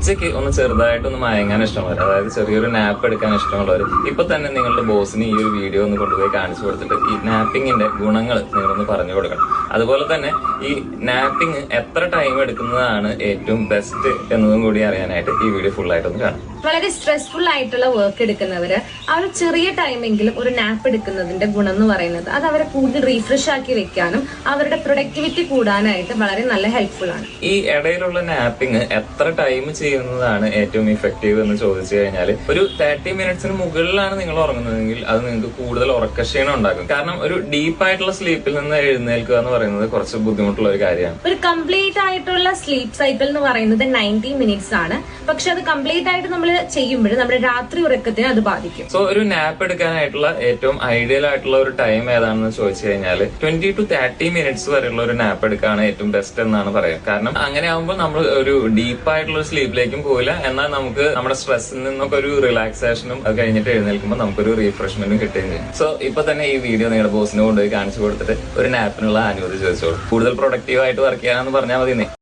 ഉച്ചയ്ക്ക് ഒന്ന് ചെറുതായിട്ടൊന്ന് മയങ്ങാൻ ഇഷ്ടമുള്ളവർ, അതായത് ചെറിയൊരു നാപ്പ് എടുക്കാൻ ഇഷ്ടമുള്ളവർ ഇപ്പൊ തന്നെ നിങ്ങളുടെ ബോസിന് ഈ ഒരു വീഡിയോ ഒന്ന് കൊണ്ടുപോയി കാണിച്ചു കൊടുത്തിട്ട് ഈ നാപ്പിങ്ങിന്റെ ഗുണങ്ങൾ നിങ്ങളൊന്ന് പറഞ്ഞു കൊടുക്കണം. അതുപോലെ തന്നെ ഈ നാപ്പിങ് എത്ര ടൈം എടുക്കുന്നതാണ് ഏറ്റവും ബെസ്റ്റ് എന്നതും കൂടി അറിയാനായിട്ട് ഈ വീഡിയോ ഫുൾ ആയിട്ടൊന്ന് കാണാം. വളരെ സ്ട്രെസ്ഫുൾ ആയിട്ടുള്ള വർക്ക് എടുക്കുന്നവര് അവർ ചെറിയ ടൈമെങ്കിലും ഒരു നാപ്പ് എടുക്കുന്നതിന്റെ ഗുണം എന്ന് പറയുന്നത് അത് അവരെ കൂടുതൽ റീഫ്രഷ് ആക്കി വെക്കാനും അവരുടെ പ്രൊഡക്ടിവിറ്റി കൂടാനായിട്ട് വളരെ നല്ല ഹെൽപ്ഫുൾ ആണ്. ഈ ഇടയിലുള്ള നാപ്പിംഗ് എത്ര ടൈം ചെയ്യുന്നതാണ് ഏറ്റവും ഇഫക്റ്റീവ് എന്ന് ചോദിച്ചു കഴിഞ്ഞാൽ ഒരു 30 മിനിറ്റ്സിന് മുകളിലാണ് നിങ്ങൾ ഉറങ്ങുന്നതെങ്കിൽ അത് നിങ്ങൾക്ക് കൂടുതൽ ഉറക്കക്ഷീണം ഉണ്ടാക്കും. കാരണം ഒരു ഡീപ്പായിട്ടുള്ള സ്ലീപ്പിൽ നിന്ന് എഴുന്നേൽക്കുക എന്ന് പറയുന്നത് കുറച്ച് ബുദ്ധിമുട്ടുള്ള ഒരു കാര്യമാണ്. ഒരു കംപ്ലീറ്റ് ആയിട്ടുള്ള സ്ലീപ്പ് സൈക്കിൾ എന്ന് പറയുന്നത് 90 മിനിറ്റ്സ് ആണ്. പക്ഷെ അത് കംപ്ലീറ്റ് ആയിട്ട് നമ്മൾ ചെയ്യുമ്പോൾ നമ്മുടെ രാത്രി ഉറക്കത്തിന് അത് ബാധിക്കും. സോ ഒരു നാപ്പ് എടുക്കാനായിട്ടുള്ള ഏറ്റവും ഐഡിയൽ ആയിട്ടുള്ള ഒരു ടൈം ഏതാണെന്ന് ചോദിച്ചു കഴിഞ്ഞാൽ 20 to 30 മിനിറ്റ്സ് വരെയുള്ള ഒരു നാപ്പ് എടുക്കാണ് ഏറ്റവും ബെസ്റ്റ് എന്നാണ് പറയാം. കാരണം അങ്ങനെ ആകുമ്പോൾ നമ്മൾ ഒരു ഡീപ്പായിട്ടുള്ള സ്ലീപ്പിലേക്കും പോവില്ല, എന്നാൽ നമുക്ക് നമ്മുടെ സ്ട്രെസ്സിൽ നിന്നൊക്കെ ഒരു റിലാക്സേഷനും അത് കഴിഞ്ഞിട്ട് എഴുന്നേൽക്കുമ്പോൾ നമുക്കൊരു റീഫ്രഷ്മെന്റും കിട്ടുകയും ചെയ്യും. സോ ഇപ്പൊ തന്നെ ഈ വീഡിയോ നിങ്ങളുടെ ബോസിനെ കൊണ്ടുപോയി കാണിച്ചു കൊടുത്തിട്ട് ഒരു നാപ്പിനുള്ള അനുമതി ചോദിച്ചോളൂ. കൂടുതൽ പ്രൊഡക്റ്റീവ് ആയിട്ട് വർക്ക് ചെയ്യാന്ന് പറഞ്ഞാൽ മതി.